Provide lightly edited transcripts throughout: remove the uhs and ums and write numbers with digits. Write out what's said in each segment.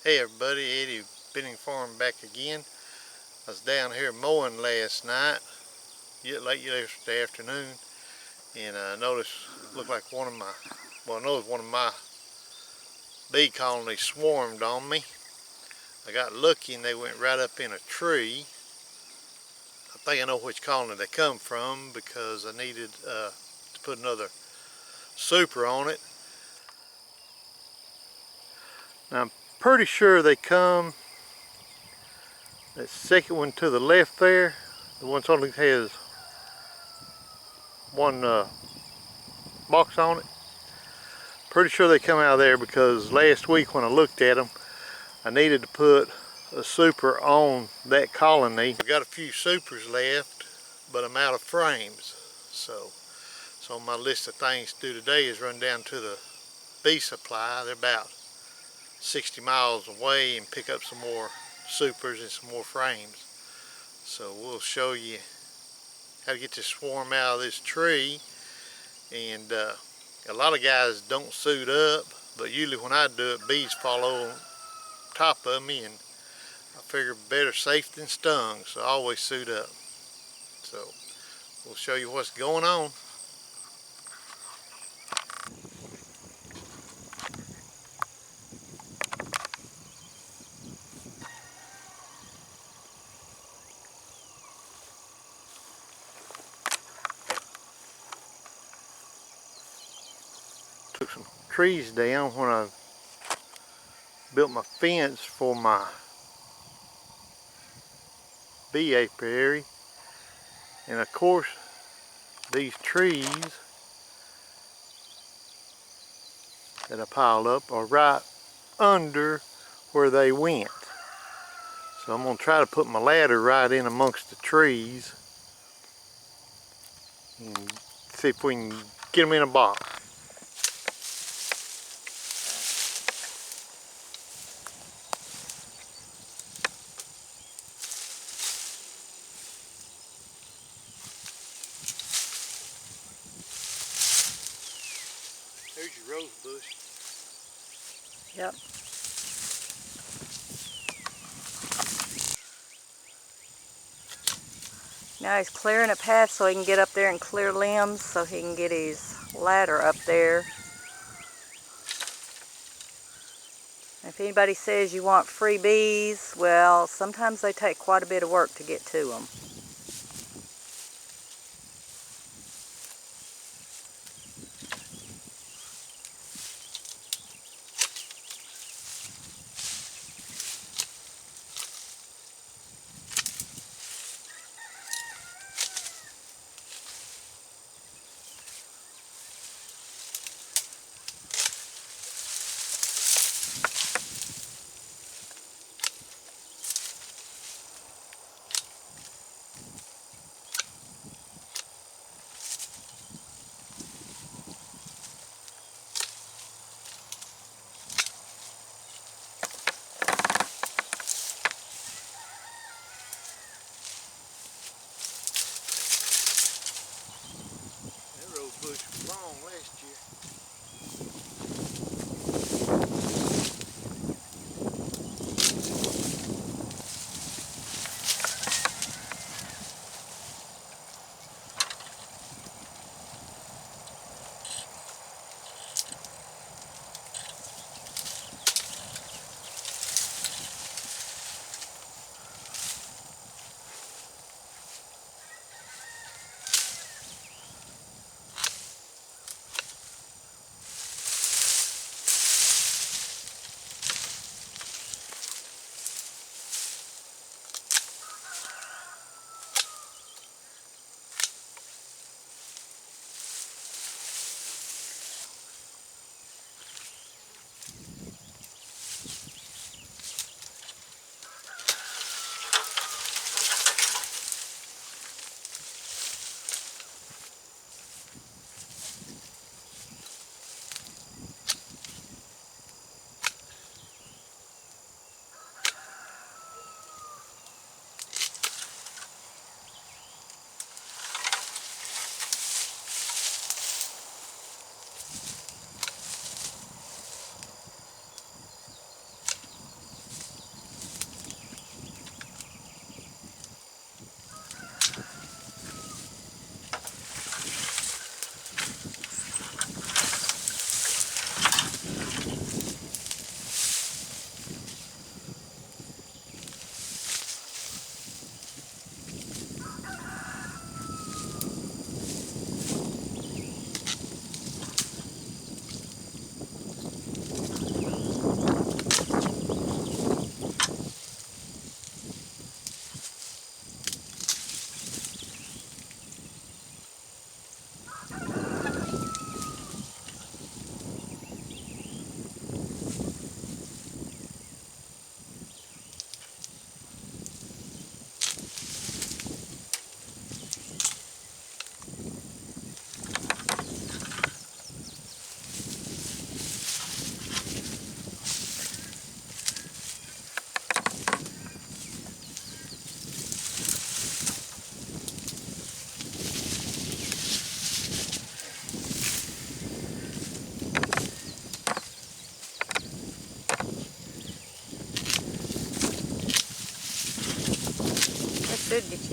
Hey everybody, Eddie Benning Farm back again. I was down here mowing last night, late yesterday afternoon, and I noticed it looked like I noticed one of my bee colonies swarmed on me. I got lucky and they went right up in a tree. I think I know which colony they come from because I needed to put another super on it. Now I'm pretty sure they come, that second one to the left there, the one only has one box on it. Pretty sure they come out of there because last week when I looked at them, I needed to put a super on that colony. I've got a few supers left, but I'm out of frames. So on my list of things to do today is run down to the bee supply. They're about 60 miles away, and pick up some more supers and some more frames. So we'll show you how to get this swarm out of this tree. And a lot of guys don't suit up, but usually when I do it, bees follow on top of me, and I figure better safe than stung, so I always suit up. So we'll show you what's going on. Took some trees down when I built my fence for my bee apiary, and of course these trees that I piled up are right under where they went. So I'm going to try to put my ladder right in amongst the trees and see if we can get them in a box. There's your rose bush. Yep. Now he's clearing a path so he can get up there and clear limbs so he can get his ladder up there. If anybody says you want free bees, well, sometimes they take quite a bit of work to get to them.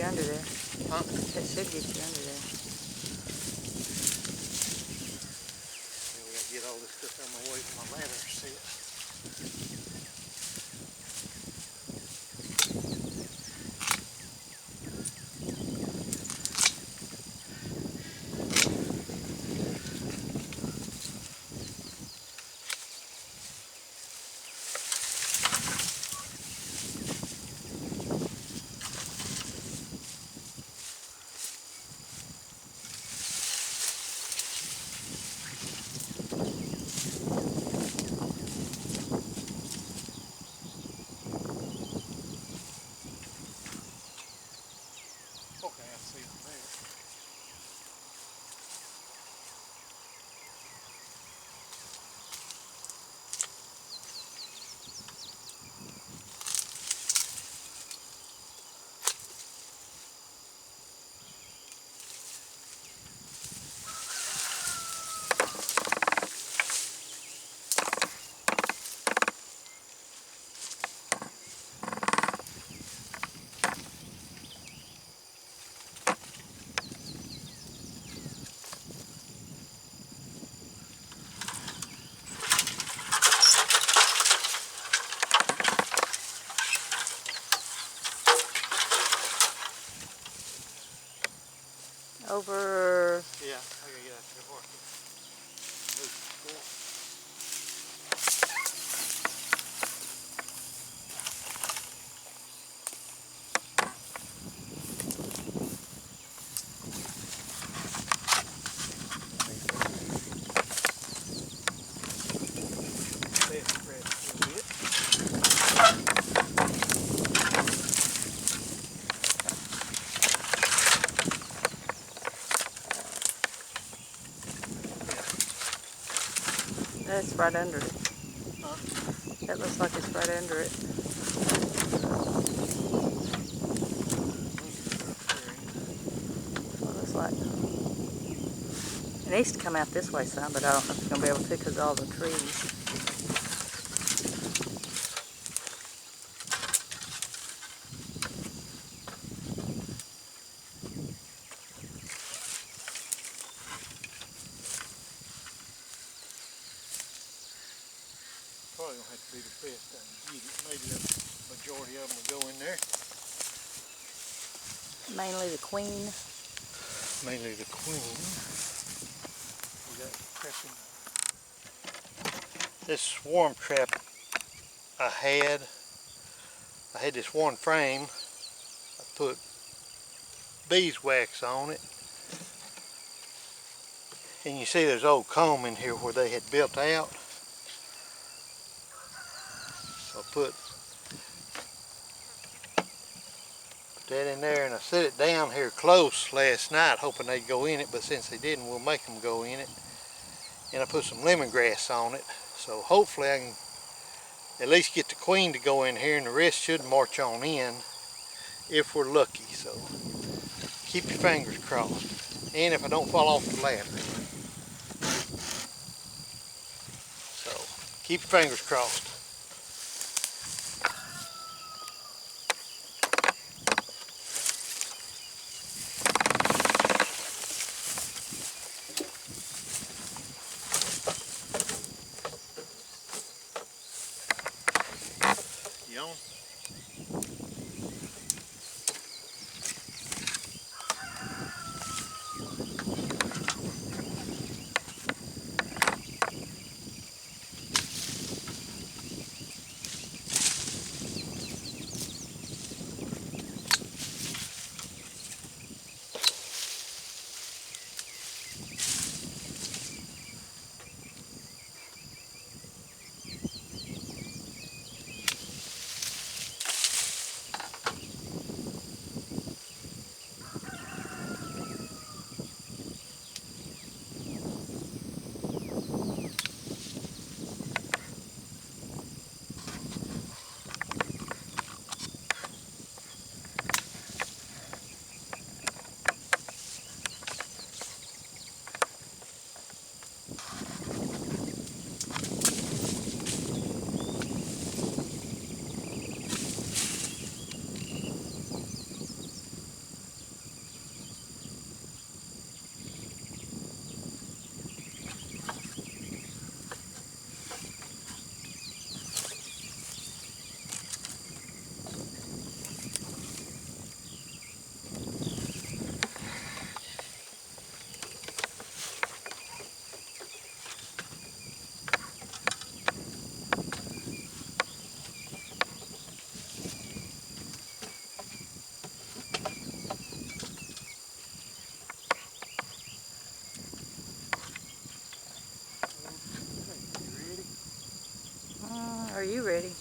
you under there. Huh? That should get you under there. Then we gotta get all this stuff out of my way for my ladder to sit. Okay, I see them there. Over. Yeah, I gotta get out to the horse. That's right under it. Huh? That looks like it's right under it. That's what it looks like. It needs to come out this way some, but I don't know if it's going to be able to because of all the trees. Probably gonna have to be the best I can get it. Maybe the majority of them will go in there. Mainly the queen. Mainly the queen. We got crapping. This swarm trap I had this one frame. I put beeswax on it. And you see there's old comb in here where they had built out. So I put that in there, and I set it down here close last night hoping they'd go in it, but since they didn't, we'll make them go in it. And I put some lemongrass on it, so hopefully I can at least get the queen to go in here, and the rest should march on in if we're lucky. So keep your fingers crossed, and if I don't fall off the ladder. So keep your fingers crossed. You on? you ready.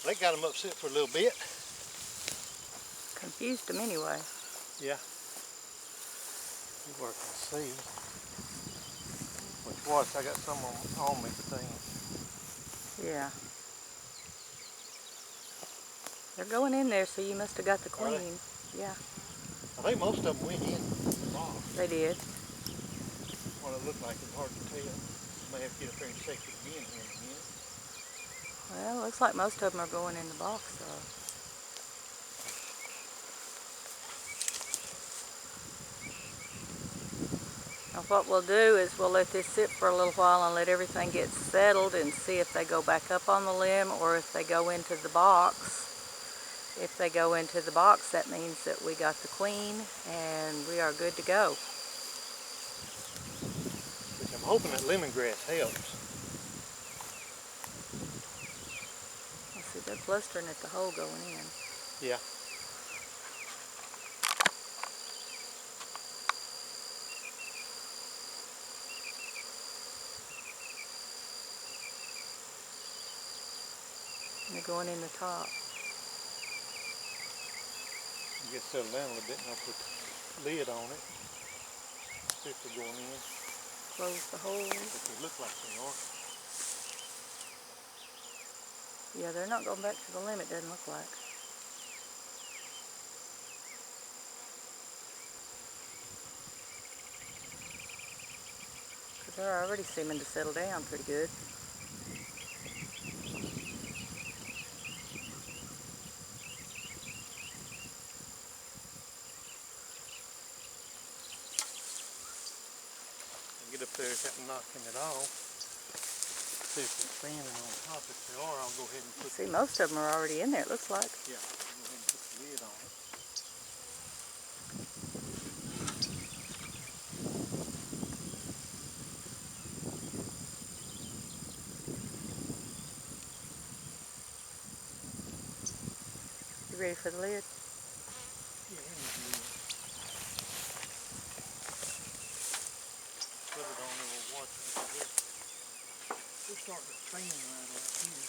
They got them upset for a little bit. Confused them anyway. Yeah. You work and see. Which was, I got some on me thing. Yeah. They're going in there, so you must have got the Are they? queen. Yeah, I think most of them went in the box. they did. What it looked like, it's hard to tell. May have to get up there and check it again here in a minute. Well, looks like most of them are going in the box, so. Now what we'll do is we'll let this sit for a little while and let everything get settled and see if they go back up on the limb or if they go into the box. If they go into the box, that means that we got the queen and we are good to go. Which I'm hoping that lemongrass helps. Let's see, they're blustering at the hole going in. Yeah. And they're going in the top. Get settled down a little bit and I'll put the lid on it. See if they're going in. Close the holes. But they look like they are. Yeah, they're not going back to the limb, it doesn't look like. Because they're already seeming to settle down pretty good. Get up there without knocking it off. See if they're standing on top. If they are, I'll go ahead and put. See, most of them are already in there, it looks like. Yeah, I'll go ahead and put the lid on it. You ready for the lid? Yeah, here's the lid. Put it on and we'll watch it. They're starting to fan right out here.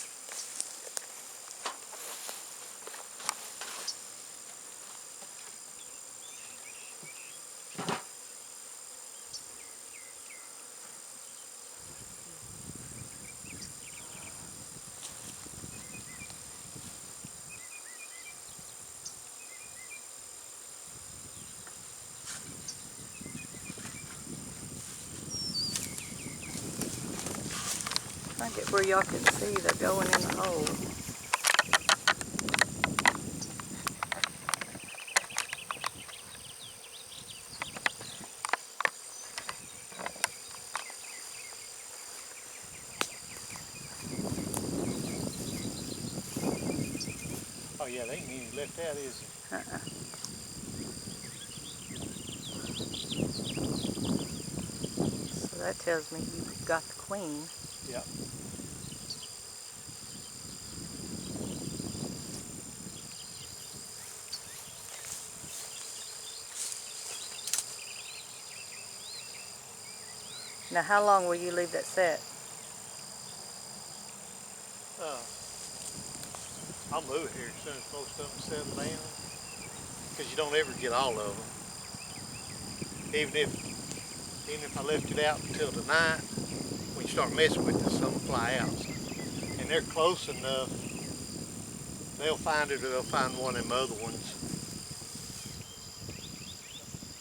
Try to get where y'all can see they're going in the hole. Oh yeah, they ain't even left out, is it? So that tells me you've got the queen. Yep. Now how long will you leave that set? I'll move here as soon as most of them settle down. Because you don't ever get all of them. Even if I left it out until tonight, when you start messing with it, some fly out. And they're close enough, they'll find it or they'll find one of them other ones.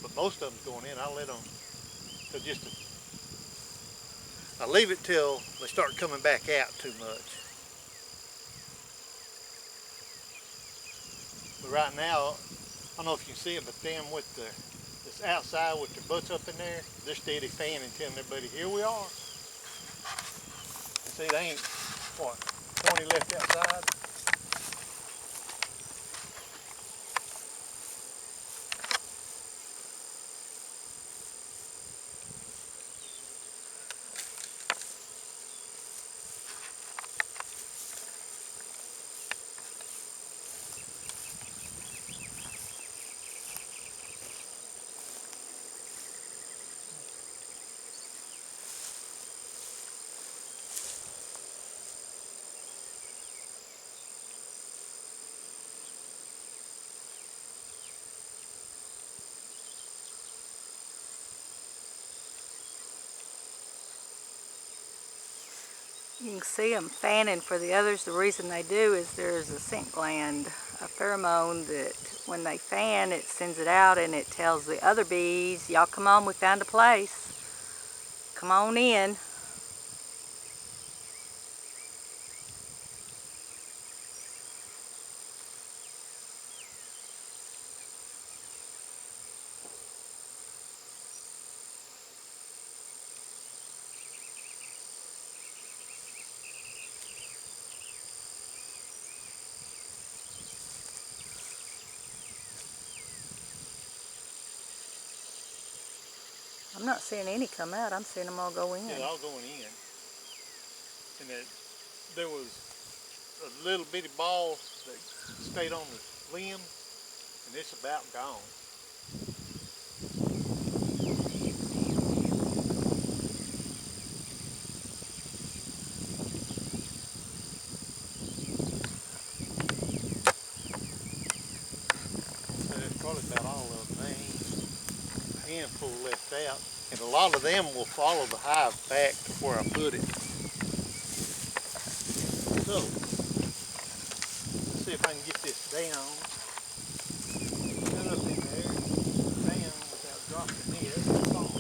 But most of them's going in. I'll let them, I leave it till they start coming back out too much. But right now, I don't know if you can see it, but them with this outside with their butts up in there, they're steady fanning, telling everybody, here we are. And see, they ain't, what, 20 left outside? You can see them fanning for the others. The reason they do is there's a scent gland, a pheromone that when they fan, it sends it out and it tells the other bees, y'all come on, we found a place. Come on in. I'm not seeing any come out. I'm seeing them all go in. Yeah, all going in. And there was a little bitty ball that stayed on the limb, and it's about gone. So that's probably about all of them. There ain't a handful left out. And a lot of them will follow the hive back to where I put it. So, let's see if I can get this down. Put it up in there, down without dropping it. That's all.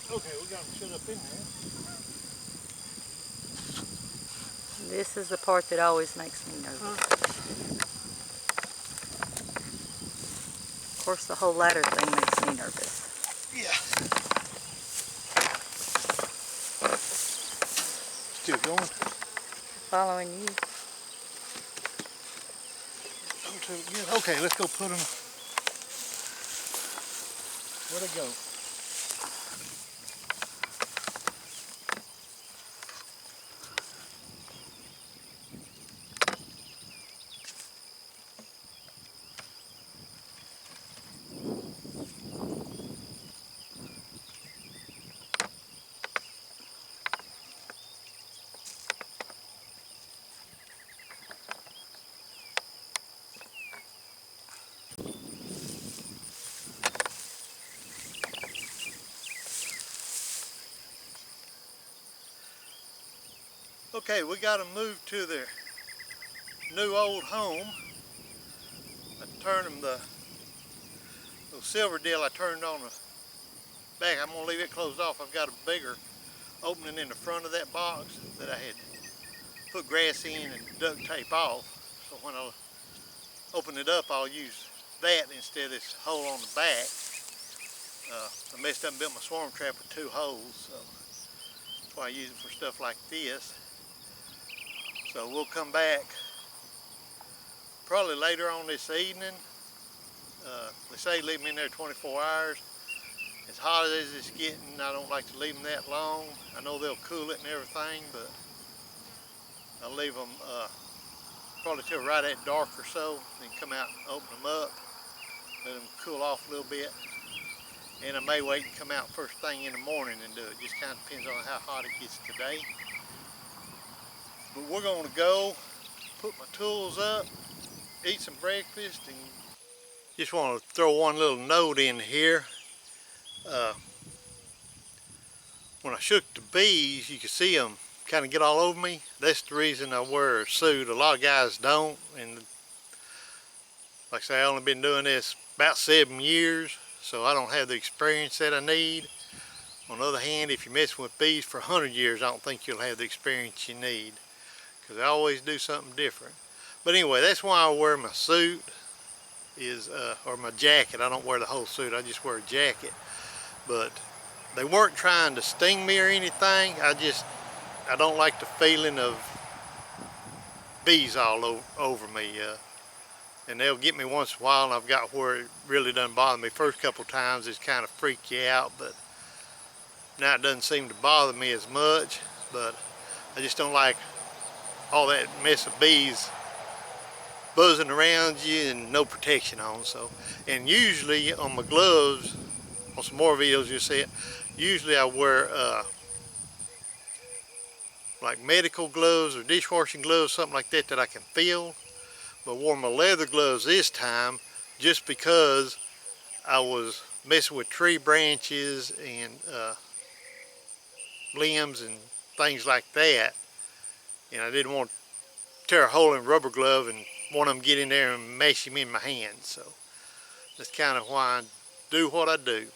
Okay, we got them shut up in there. This is the part that always makes me nervous. Of course, the whole ladder thing makes me nervous. Yeah. Still going? Following you. Good. Okay, let's go put them. Where'd they go? Okay, we got them moved to their new old home. I turned them the little silver deal I turned on the back. I'm gonna leave it closed off. I've got a bigger opening in the front of that box that I had put grass in and duct tape off. So when I open it up, I'll use that instead of this hole on the back. I messed up and built my swarm trap with 2 holes, so that's why I use it for stuff like this. So we'll come back probably later on this evening. They say leave them in there 24 hours. As hot as it's getting, I don't like to leave them that long. I know they'll cool it and everything, but I'll leave them probably till right at dark or so, then come out and open them up, let them cool off a little bit. And I may wait and come out first thing in the morning and do it. Just kind of depends on how hot it gets today. But we're going to go put my tools up, eat some breakfast, and just want to throw one little note in here. When I shook the bees, you could see them kind of get all over me. That's the reason I wear a suit. A lot of guys don't, and like I say, I've only been doing this about 7 years, so I don't have the experience that I need. On the other hand, if you're messing with bees for 100 years, I don't think you'll have the experience you need, because I always do something different. But anyway, that's why I wear my suit, or my jacket. I don't wear the whole suit, I just wear a jacket. But they weren't trying to sting me or anything. I don't like the feeling of bees all over me. And they'll get me once in a while, and I've got where it really doesn't bother me. First couple times it's kind of freaked you out, but now it doesn't seem to bother me as much. But I just don't like all that mess of bees buzzing around you and no protection on. So, and usually on my gloves, on some more videos you'll see it, usually I wear like medical gloves or dishwashing gloves, something like that that I can feel. But wore my leather gloves this time just because I was messing with tree branches and limbs and things like that, and I didn't want to tear a hole in a rubber glove and want them to get in there and mash them in my hands. So that's kind of why I do what I do.